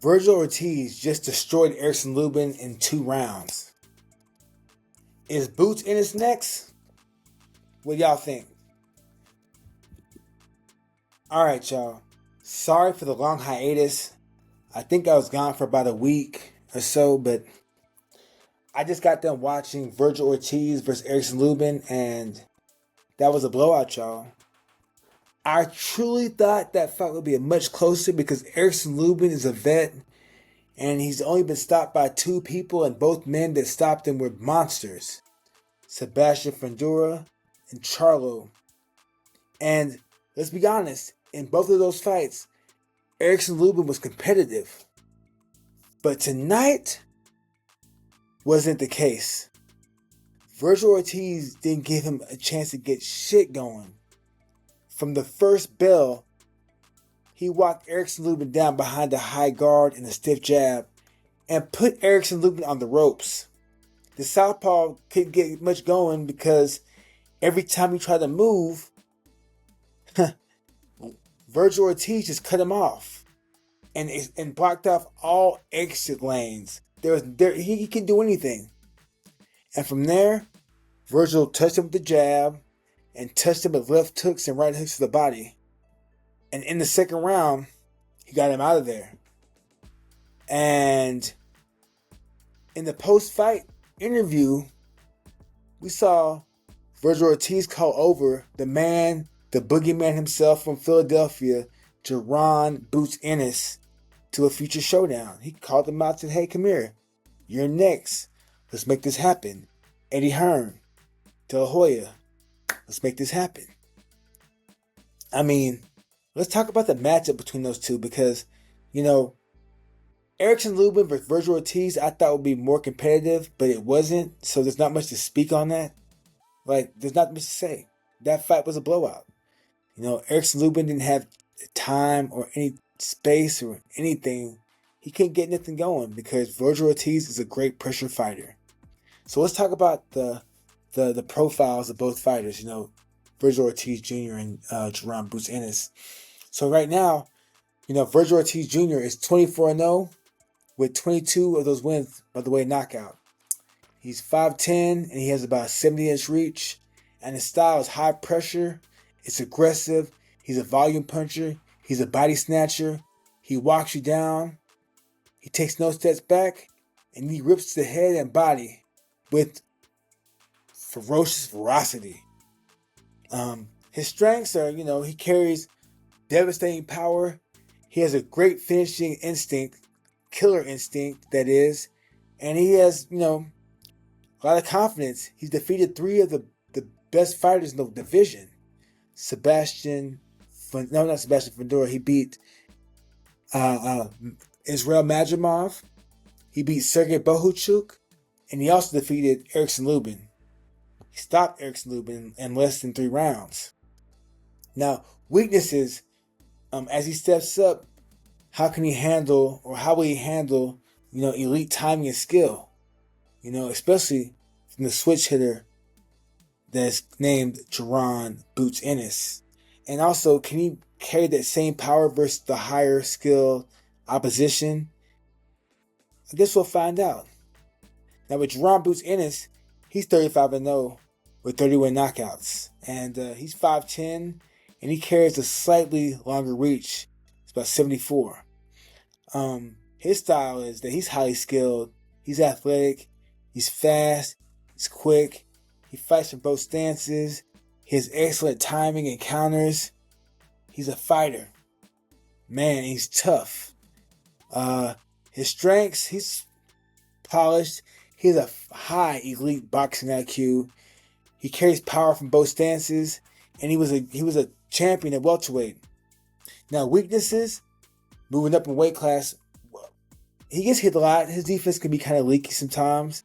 Virgil Ortiz just destroyed Erickson Lubin in 2 rounds. Is Boots Ennis next? What y'all think? Alright, y'all. Sorry for the long hiatus. I think I was gone for about a week or so, but I just got done watching Virgil Ortiz versus Erickson Lubin, and that was a blowout, y'all. I truly thought that fight would be much closer because Erickson Lubin is a vet, and he's only been stopped by 2 people, and both men that stopped him were monsters. Sebastian Fundora and Charlo. And let's be honest, in both of those fights, Erickson Lubin was competitive. But tonight wasn't the case. Virgil Ortiz didn't give him a chance to get shit going. From the first bell, he walked Erickson Lubin down behind a high guard and a stiff jab and put Erickson Lubin on the ropes. The southpaw couldn't get much going because every time he tried to move, Virgil Ortiz just cut him off and blocked off all exit lanes. He couldn't do anything. And from there, Virgil touched him with the jab and touched him with left hooks and right hooks to the body. And in the second round, he got him out of there. And in the post-fight interview, we saw Virgil Ortiz call over the man, the boogeyman himself from Philadelphia, Jaron Boots Ennis, to a future showdown. He called him out and said, "Hey, come here. You're next. Let's make this happen." Eddie Hearn, De La Hoya, let's make this happen. I mean, let's talk about the matchup between those two because, Erickson Lubin versus Virgil Ortiz I thought would be more competitive, but it wasn't, so there's not much to speak on that. There's not much to say. That fight was a blowout. Erickson Lubin didn't have time or any space or anything. He couldn't get nothing going because Virgil Ortiz is a great pressure fighter. So let's talk about the profiles of both fighters, Virgil Ortiz Jr. and Jaron Boots Ennis. So right now, Virgil Ortiz Jr. is 24-0 with 22 of those wins, by the way, knockout. He's 5'10", and he has about a 70-inch reach, and his style is high pressure, it's aggressive, he's a volume puncher, he's a body snatcher, he walks you down, he takes no steps back, and he rips the head and body with ferocious ferocity. His strengths are, he carries devastating power. He has a great finishing instinct, killer instinct, that is. And he has, a lot of confidence. He's defeated 3 of the best fighters in the division. Not Sebastian Fundora. He beat Israel Madrimov. He beat Sergey Bohuchuk. And he also defeated Erickson Lubin. He stopped Erickson Lubin in less than 3 rounds. Now, weaknesses, as he steps up, how will he handle, elite timing and skill? Especially from the switch hitter that's named Jaron Boots Ennis. And also, can he carry that same power versus the higher skill opposition? I guess we'll find out. Now with Jaron Boots Ennis, he's 35-0 with 31 knockouts. And he's 5'10", and he carries a slightly longer reach. It's about 74. His style is that he's highly skilled, he's athletic, he's fast, he's quick, he fights from both stances, he has excellent timing and counters. He's a fighter. Man, he's tough. His strengths, he's polished. He has a high elite boxing IQ. He carries power from both stances, and he was a champion at welterweight. Now weaknesses, moving up in weight class, he gets hit a lot. His defense can be kind of leaky sometimes,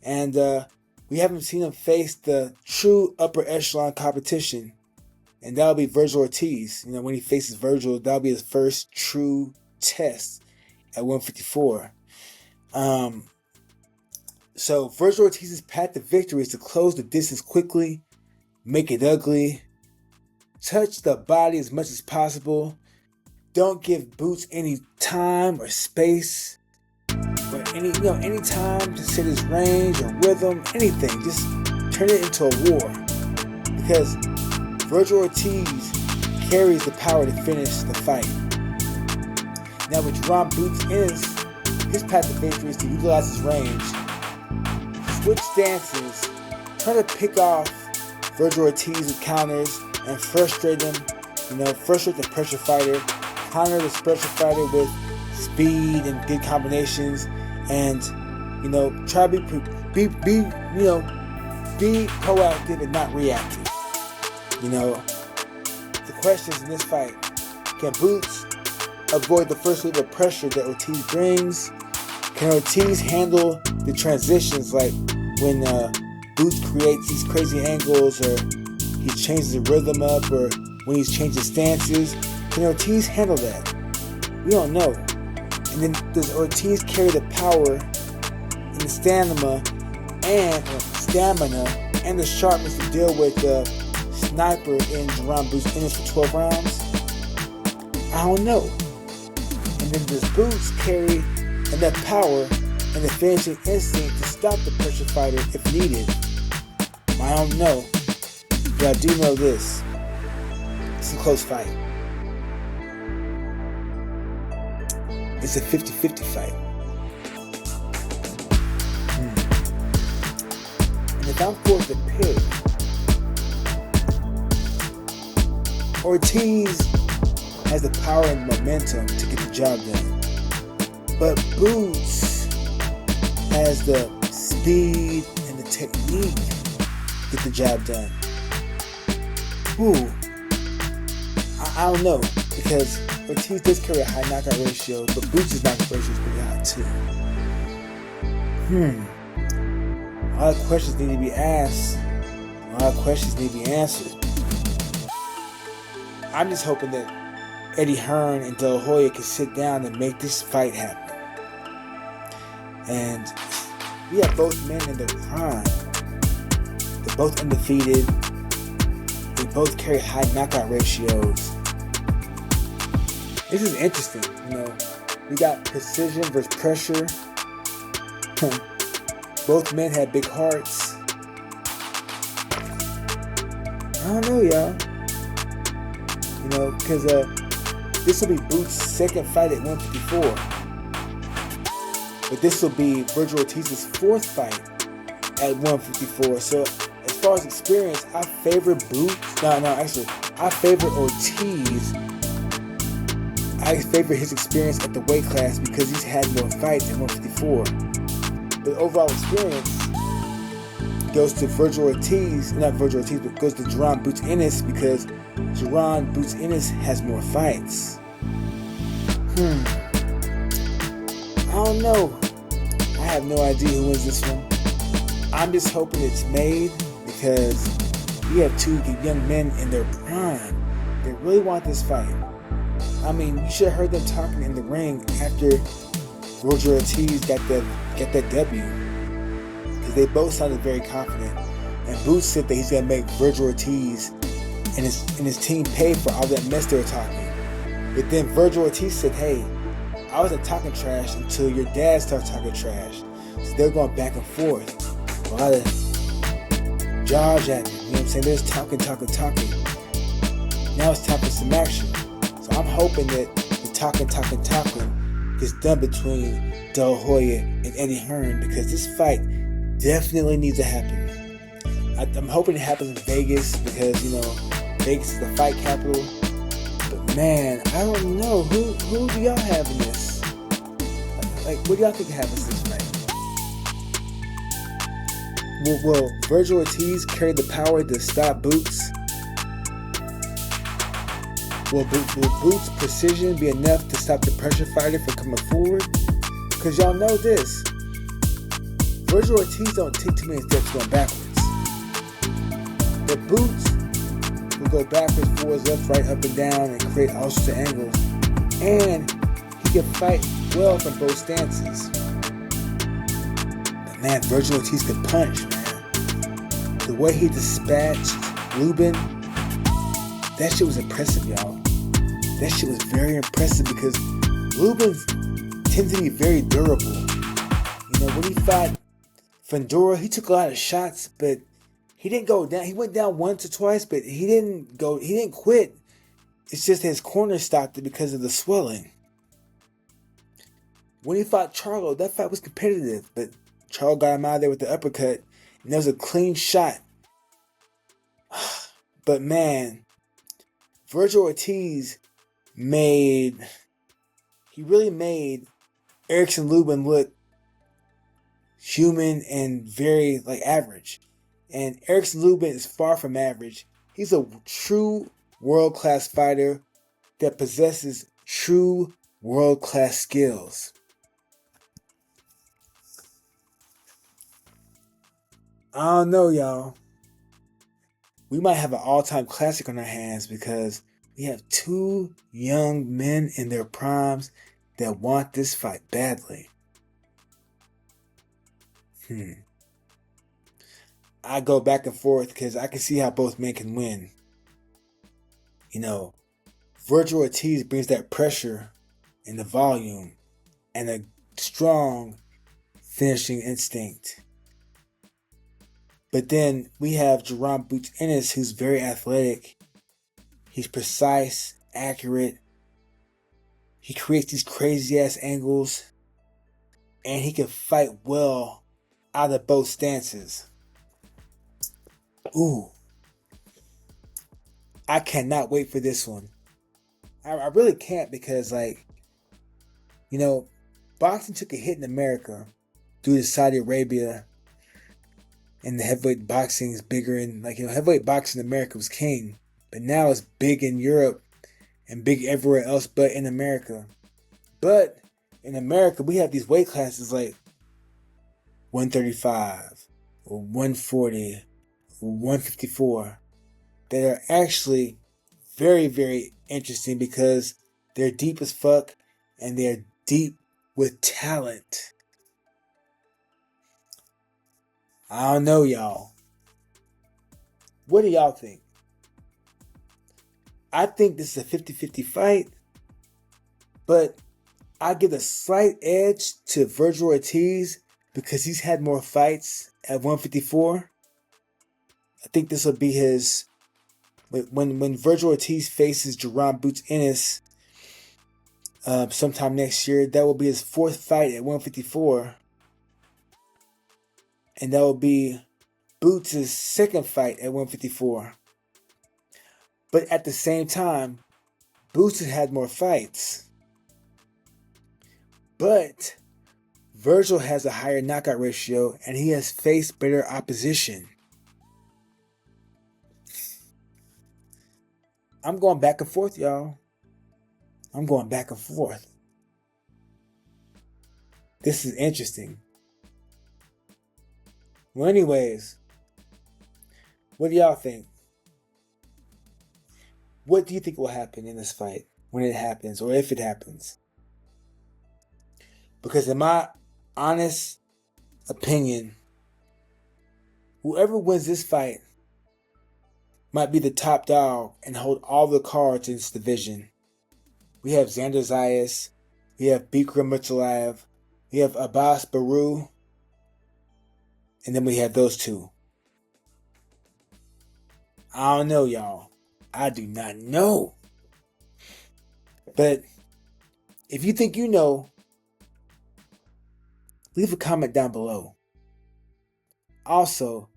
and we haven't seen him face the true upper echelon competition, and that'll be Virgil Ortiz. When he faces Virgil, that'll be his first true test at 154. So Virgil Ortiz's path to victory is to close the distance quickly, make it ugly, touch the body as much as possible, don't give Boots any time or space or any time to set his range or rhythm, anything. Just turn it into a war. Because Virgil Ortiz carries the power to finish the fight. Now with Jaron Boots Ennis, his path to victory is to utilize his range, switch stances, try to pick off Virgil Ortiz with counters and frustrate him, frustrate the pressure fighter, counter the pressure fighter with speed and good combinations, and try to be proactive and not reactive. The questions in this fight: can Boots avoid the first wave of pressure that Ortiz brings? Can Ortiz handle the transitions, like when Boots creates these crazy angles, or he changes the rhythm up, or when he's changing stances? Can Ortiz handle that? We don't know. And then does Ortiz carry the power and the stamina and the sharpness to deal with the sniper in Jaron Boots Ennis for 12 rounds? I don't know. And then does Boots carry enough power and the finishing instinct to stop the pressure fighter if needed? I don't know. But I do know this: it's a close fight. It's a 50-50 fight. And if I'm forced to pick, Ortiz has the power and momentum to get the job done. But Boots has the speed and the technique to get the job done. I don't know, because Ortiz does carry a high knockout ratio, but Boots' knockout ratio is pretty high too. A lot of questions need to be asked. A lot of questions need to be answered. I'm just hoping that Eddie Hearn and De La Hoya can sit down and make this fight happen. And we have both men in their prime. They're both undefeated. They both carry high knockout ratios. This is interesting, We got precision versus pressure. Both men have big hearts. I don't know, y'all. Because this will be Boots' second fight at 154. But this will be Virgil Ortiz's fourth fight at 154. So as far as experience, I favor Boots. I favor Ortiz. I favor his experience at the weight class because he's had more fights at 154. But overall experience goes to Virgil Ortiz, not Virgil Ortiz, but goes to Jaron Boots Ennis because Jaron Boots Ennis has more fights. I don't know. I have no idea who wins this one. I'm just hoping it's made because we have two young men in their prime. They really want this fight. I mean, you should have heard them talking in the ring after Virgil Ortiz got that W. Because they both sounded very confident. And Boots said that he's going to make Virgil Ortiz and his team pay for all that mess they were talking. But then Virgil Ortiz said, hey, I wasn't talking trash until your dad started talking trash. So they're going back and forth. A lot of jaw jacking, you know what I'm saying? There's talking. Now it's time for some action. So I'm hoping that the talking gets done between De La Hoya and Eddie Hearn because this fight definitely needs to happen. I'm hoping it happens in Vegas because, Vegas is the fight capital. But man, I don't know. Who do y'all have in this? What do y'all think happens this fight? Will Virgil Ortiz carry the power to stop Boots? Will Boots' precision be enough to stop the pressure fighter from coming forward? Because y'all know this. Virgil Ortiz don't take too many steps going backwards. But Boots will go backwards, forwards, left, right, up and down, and create all sorts of angles. And he can fight well from both stances. But man, Virgil Ortiz can punch, man. The way he dispatched Lubin, that shit was impressive, y'all. that shit was very impressive because Lubin tends to be very durable. When he fought Fundora, he took a lot of shots, but he didn't go down. He went down once or twice, but he didn't quit. It's just his corner stopped it because of the swelling. When he fought Charlo, that fight was competitive, but Charlo got him out of there with the uppercut, and that was a clean shot. But man, Virgil Ortiz really made Erickson Lubin look human and very average. And Erickson Lubin is far from average. He's a true world-class fighter that possesses true world-class skills. I don't know, y'all. We might have an all-time classic on our hands because we have two young men in their primes that want this fight badly. I go back and forth because I can see how both men can win. Virgil Ortiz brings that pressure and the volume and a strong finishing instinct. But then we have Jaron Boots Ennis, who's very athletic. He's precise, accurate. He creates these crazy ass angles. And he can fight well out of both stances. Ooh. I cannot wait for this one. I really can't because, boxing took a hit in America due to Saudi Arabia. And the heavyweight boxing is bigger and heavyweight boxing in America was king. But now it's big in Europe and big everywhere else but in America. But in America, we have these weight classes like 135 or 140 or 154 that are actually very, very interesting because they're deep as fuck and they're deep with talent. I don't know, y'all. What do y'all think? I think this is a 50-50 fight, but I give a slight edge to Virgil Ortiz because he's had more fights at 154. I think this will be his... When Virgil Ortiz faces Jaron Boots Ennis sometime next year, that will be his fourth fight at 154. And that will be Boots' second fight at 154. But at the same time, Boots has had more fights. But Virgil has a higher knockout ratio and he has faced better opposition. I'm going back and forth, y'all. I'm going back and forth. This is interesting. Well, anyways, what do y'all think? What do you think will happen in this fight when it happens or if it happens? Because in my honest opinion, whoever wins this fight might be the top dog and hold all the cards in this division. We have Xander Zayas, we have Bikram Mutalaev, we have Abbas Baru, and then we have those two. I don't know, y'all. I do not know. But if you think you know, leave a comment down below. Also,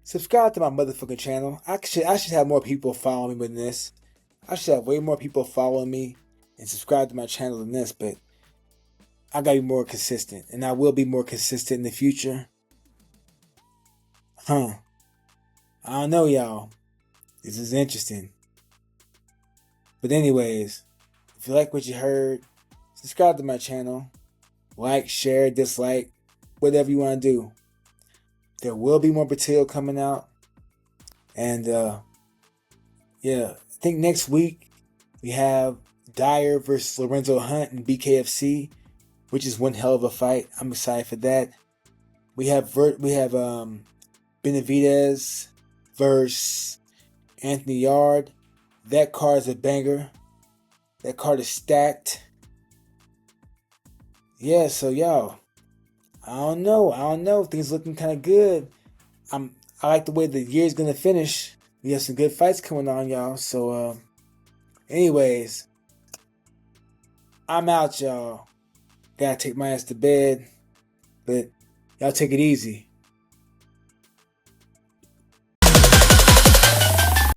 subscribe to my motherfucking channel. I should have more people following me than this. I should have way more people following me and subscribe to my channel than this, but I gotta be more consistent. And I will be more consistent in the future. I don't know, y'all. This is interesting. But anyways, if you like what you heard, subscribe to my channel. Like, share, dislike, whatever you want to do. There will be more material coming out. And I think next week we have Dyer versus Lorenzo Hunt in BKFC, which is one hell of a fight. I'm excited for that. We have Benavidez versus Anthony Yard. That card is a banger. That card is stacked. Yeah, so y'all, I don't know. Things looking kind of good. I like the way the year's gonna finish. We have some good fights coming on, y'all. So, anyways, I'm out, y'all. Gotta take my ass to bed, but y'all take it easy.